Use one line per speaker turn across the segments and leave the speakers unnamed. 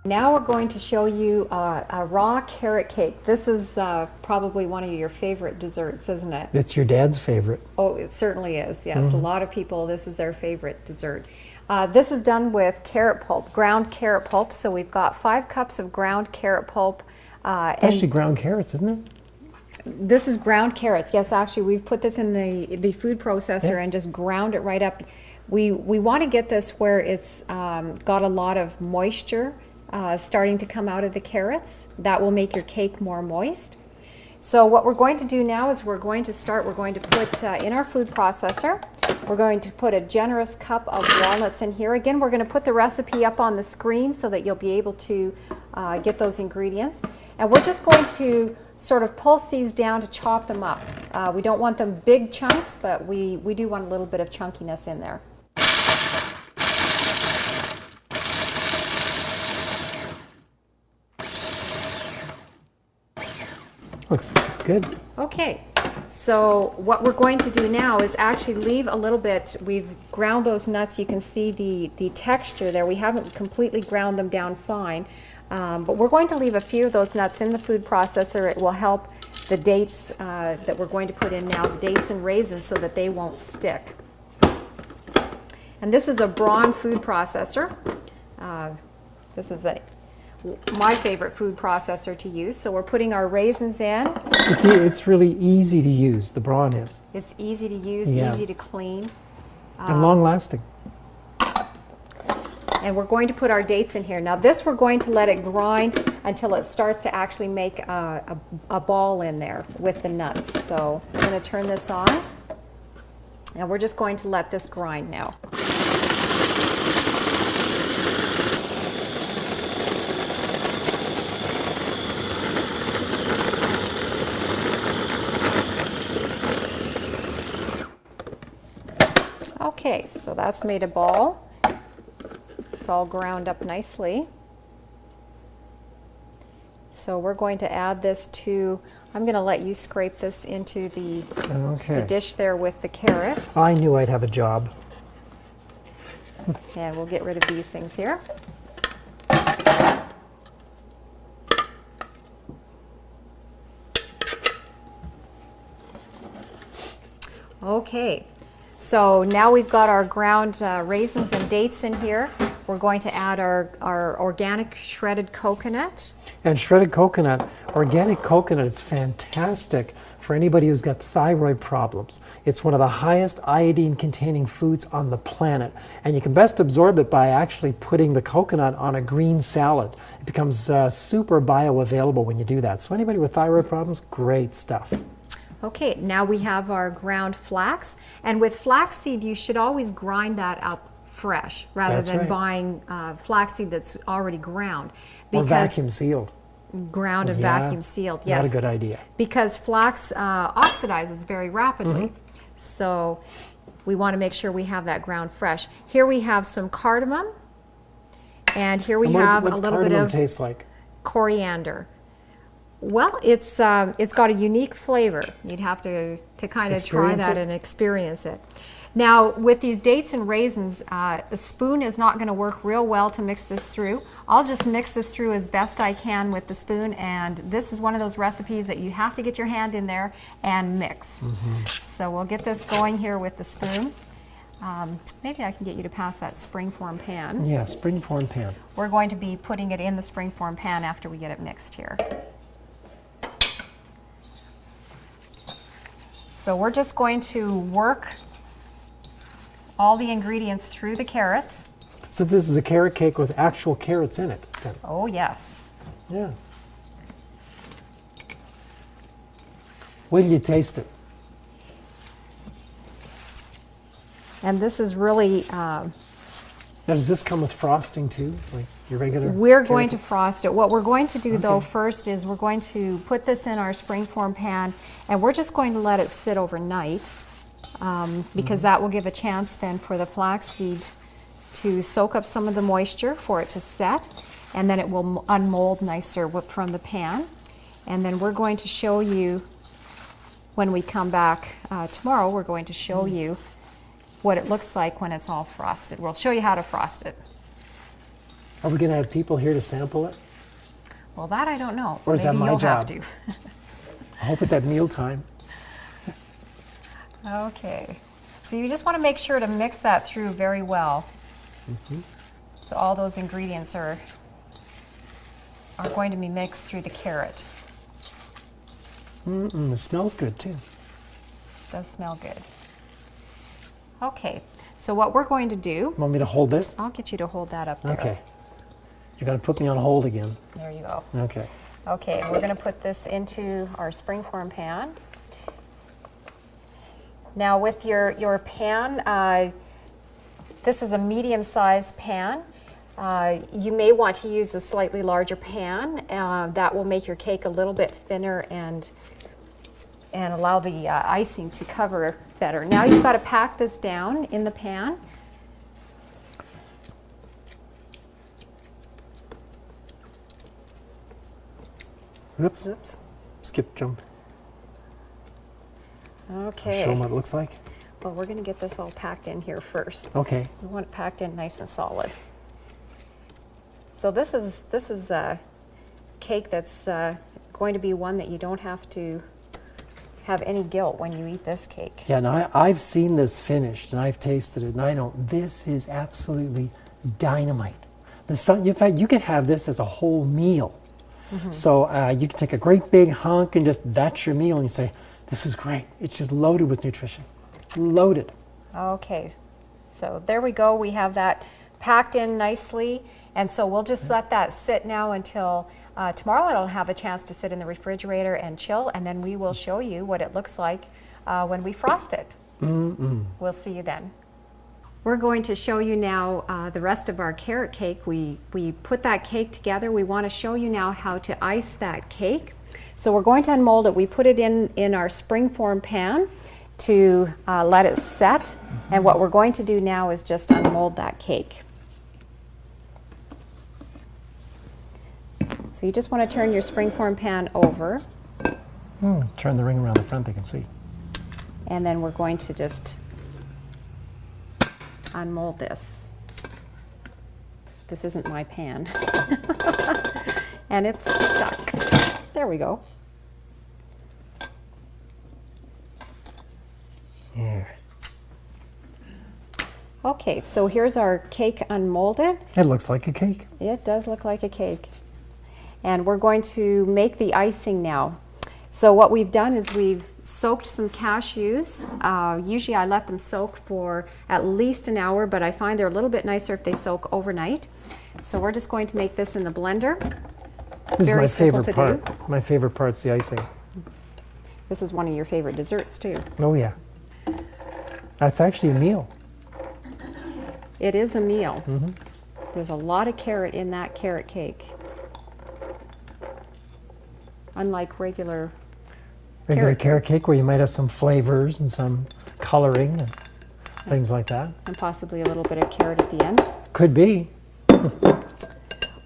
Now we're going to show you a raw carrot cake. This is probably one of your favorite desserts, isn't it?
It's your dad's favorite.
Oh, it certainly is, yes. A lot of people, this is their favorite dessert. This is done with carrot pulp, ground carrot pulp. So we've got 5 cups of ground carrot pulp.
Actually ground carrots, isn't it?
This is ground carrots. Yes, actually, we've put this in the food processor and just ground it right up. We want to get this where it's got a lot of moisture starting to come out of the carrots. That will make your cake more moist. So what we're going to do now is we're going to put in our food processor, we're going to put a generous cup of walnuts in here. Again, we're going to put the recipe up on the screen so that you'll be able to get those ingredients. And we're just going to sort of pulse these down to chop them up. We don't want them big chunks, but we do want a little bit of chunkiness in there.
Looks good.
Okay, so what we're going to do now is actually leave a little bit. We've ground those nuts. You can see the texture there. We haven't completely ground them down fine, but we're going to leave a few of those nuts in the food processor. It will help the dates that we're going to put in now, the dates and raisins, so that they won't stick. And this is a Braun food processor. This is my favorite food processor to use. So we're putting our raisins in.
It's really easy to use, the Braun is.
It's easy to use, easy to clean.
And long lasting.
And we're going to put our dates in here. Now this we're going to let it grind until it starts to actually make a ball in there with the nuts. So I'm going to turn this on. And we're just going to let this grind now. Okay, so that's made a ball. It's all ground up nicely. So we're going to add this to, I'm going to let you scrape this into the dish there with the carrots.
I knew I'd have a job.
And we'll get rid of these things here. Okay. So now we've got our ground raisins and dates in here. We're going to add our organic shredded coconut.
And shredded coconut, organic coconut is fantastic for anybody who's got thyroid problems. It's one of the highest iodine containing foods on the planet. And you can best absorb it by actually putting the coconut on a green salad. It becomes super bioavailable when you do that. So anybody with thyroid problems, great stuff.
Okay, now we have our ground flax, and with flaxseed you should always grind that up fresh rather than buying flaxseed that's already ground.
Or vacuum sealed.
Ground and vacuum sealed, yes.
Not a good idea.
Because flax oxidizes very rapidly, so we want to make sure we have that ground fresh. Here we have some cardamom, and here we have a little bit of
taste like?
Coriander. Well, it's got a unique flavor. You'd have to kind of try that and experience it. Now, with these dates and raisins, a spoon is not going to work real well to mix this through. I'll just mix this through as best I can with the spoon, and this is one of those recipes that you have to get your hand in there and mix. So we'll get this going here with the spoon. Maybe I can get you to pass that springform pan.
Yeah, springform pan.
We're going to be putting it in the springform pan after we get it mixed here. So we're just going to work all the ingredients through the carrots.
So this is a carrot cake with actual carrots in it, then?
Oh, yes.
Yeah. Wait till you taste it.
And this is really,
Now, does this come with frosting too, like your regular?
we're
carrot
going to
cake?
frost it. What we're going to do though
Okay.
first is we're going to put this in our springform pan, and we're just going to let it sit overnight, because that will give a chance then for the flaxseed to soak up some of the moisture for it to set, and then it will unmold nicer from the pan. And then we're going to show you, when we come back tomorrow, we're going to show you what it looks like when it's all frosted. We'll show you how to frost it.
Are we going to have people here to sample it?
Well, that I don't know.
Or is that
Maybe
my
you'll
job?
have to.
I hope it's at mealtime.
Okay. So you just want to make sure to mix that through very well. So all those ingredients are going to be mixed through the carrot.
It smells good too.
Does smell good. Okay. So what we're going to do,
Want me to hold this?
I'll get you to hold that up there.
Okay. You're going to put me on hold again.
There you go.
Okay.
Okay, we're going to put this into our springform pan. Now with your pan, this is a medium-sized pan. You may want to use a slightly larger pan. That will make your cake a little bit thinner and allow the icing to cover better. Now you've got to pack this down in the pan.
Oops.
Oops.
Skip jump.
Okay.
Show them what it looks like.
Well, we're going to get this all packed in here first.
Okay.
We want it packed in nice and solid. So this is a cake that's going to be one that you don't have to have any guilt when you eat this cake.
Yeah, now I've seen this finished and I've tasted it, and I know this is absolutely dynamite. In fact, you could have this as a whole meal. So you can take a great big hunk and just that's your meal, and you say, this is great. It's just loaded with nutrition. Loaded.
Okay, so there we go. We have that packed in nicely, and so we'll just let that sit now until tomorrow. It'll have a chance to sit in the refrigerator and chill, and then we will show you what it looks like when we frost it. We'll see you then. We're going to show you now the rest of our carrot cake. We put that cake together. We want to show you now how to ice that cake. So we're going to unmold it. We put it in our springform pan to let it set. And what we're going to do now is just unmold that cake. So you just want to turn your springform pan over.
Turn the ring around the front, they can see.
And then we're going to just unmold this. This isn't my pan. And it's stuck. There we go.
Here.
Okay, so here's our cake unmolded.
It looks like a cake.
It does look like a cake. And we're going to make the icing now. So what we've done is we've soaked some cashews. Usually I let them soak for at least an hour, but I find they're a little bit nicer if they soak overnight. So we're just going to make this in the blender.
This
Very
is my
simple
favorite
to
part. My favorite part's the icing.
This is one of your favorite desserts too.
Oh yeah. That's actually a meal.
It is a meal. There's a lot of carrot in that carrot cake. Unlike regular
Carrot cake where you might have some flavors and some coloring and things like that.
and possibly a little bit of carrot at the end.
Could be.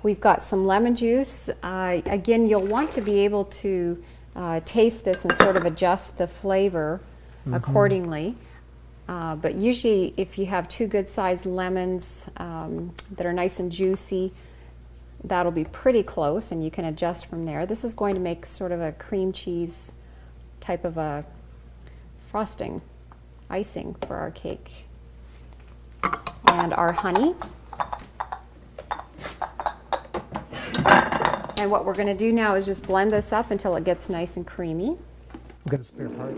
We've got some lemon juice. Again, you'll want to be able to taste this and sort of adjust the flavor accordingly. But usually if you have two good sized lemons that are nice and juicy, that'll be pretty close and you can adjust from there. This is going to make sort of a cream cheese type of a frosting, icing for our cake. And our honey. And what we're going to do now is just blend this up until it gets nice and creamy.
I've got a spare part.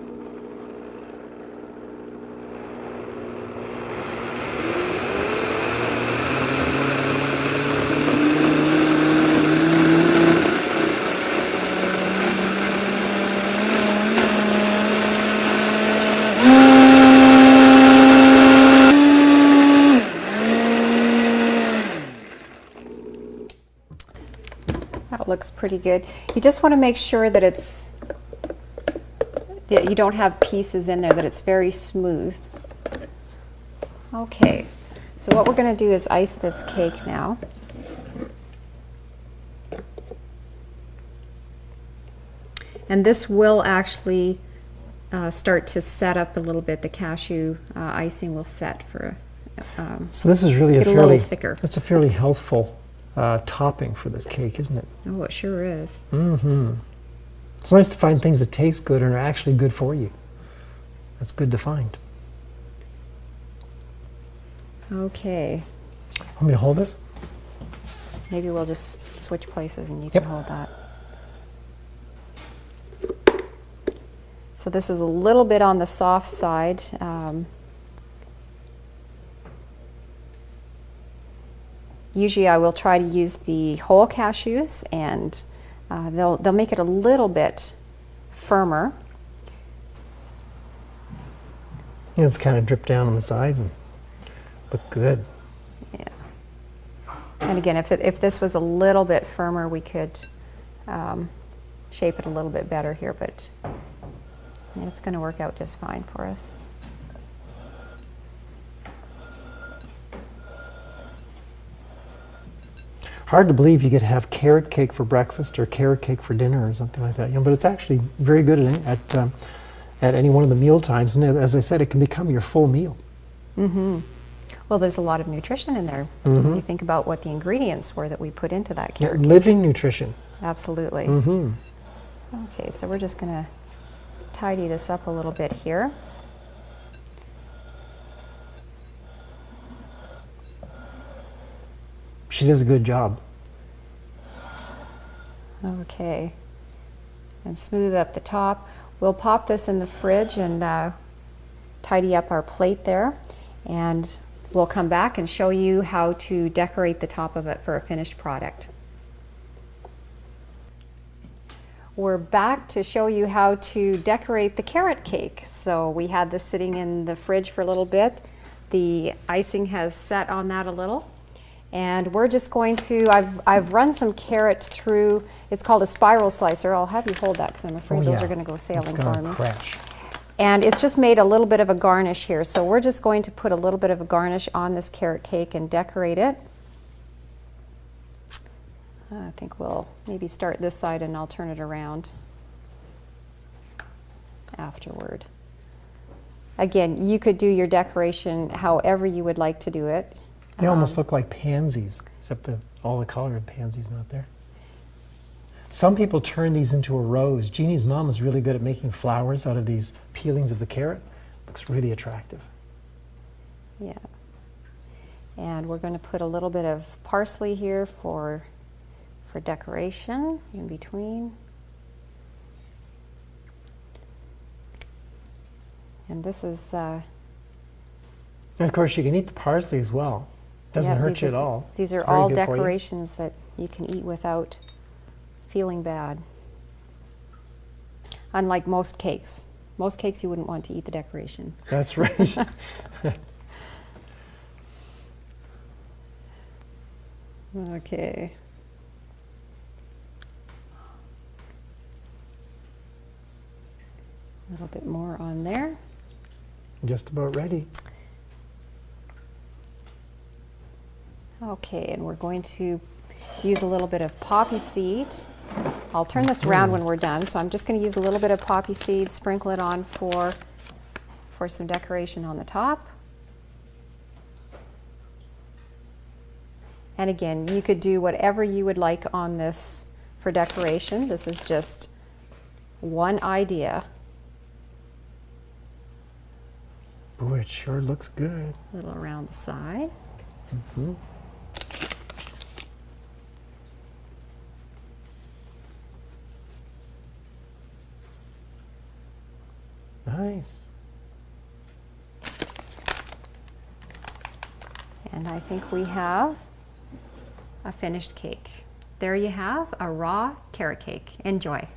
looks pretty good. You just want to make sure that that you don't have pieces in there, that it's very smooth. Okay, so what we're going to do is ice this cake now. And this will actually start to set up a little bit. The cashew icing will set for
so this is really
a little thicker.
It's a fairly healthful topping for this cake, isn't it?
Oh, it sure is.
Mm-hmm. It's nice to find things that taste good and are actually good for you. That's good to find.
Okay.
Want me to hold this?
Maybe we'll just switch places and you can hold that. So this is a little bit on the soft side. Usually I will try to use the whole cashews, and they'll make it a little bit firmer.
Yeah, it's kind of drip down on the sides and look good.
Yeah. And again, if this was a little bit firmer, we could shape it a little bit better here, but it's going to work out just fine for us.
Hard to believe you could have carrot cake for breakfast or carrot cake for dinner or something like that. You know, but it's actually very good at any one of the meal times. And as I said, it can become your full meal.
Mm-hmm. Well, there's a lot of nutrition in there.
Mm-hmm.
When you think about what the ingredients were that we put into that carrot cake.
Living nutrition.
Absolutely.
Mm-hmm.
Okay, so we're just going to tidy this up a little bit here.
She does a good job.
Okay, and smooth up the top. We'll pop this in the fridge and tidy up our plate there, and we'll come back and show you how to decorate the top of it for a finished product. We're back to show you how to decorate the carrot cake. So we had this sitting in the fridge for a little bit. The icing has set on that a little. And we're just going to, I've run some carrot through, it's called a spiral slicer. I'll have you hold that because I'm afraid those are going to go sailing for me.
Crash.
And it's just made a little bit of a garnish here. So we're just going to put a little bit of a garnish on this carrot cake and decorate it. I think we'll maybe start this side and I'll turn it around afterward. Again, you could do your decoration however you would like to do it.
They almost look like pansies, except that all the color of pansies not there. Some people turn these into a rose. Jeannie's mom is really good at making flowers out of these peelings of the carrot. Looks really attractive.
Yeah. And we're going to put a little bit of parsley here for decoration in between. And this is...
and of course you can eat the parsley as well. Doesn't hurt you at all.
These are all decorations that you can eat without feeling bad. Unlike most cakes. Most cakes you wouldn't want to eat the decoration.
That's right.
Okay. A little bit more on there.
Just about ready.
Okay, and we're going to use a little bit of poppy seed. I'll turn this around when we're done, so I'm just going to use a little bit of poppy seed, sprinkle it on for some decoration on the top. And again, you could do whatever you would like on this for decoration. This is just one idea.
Boy, it sure looks good.
A little around the side.
Mm-hmm. Nice.
And I think we have a finished cake. There you have a raw carrot cake. Enjoy.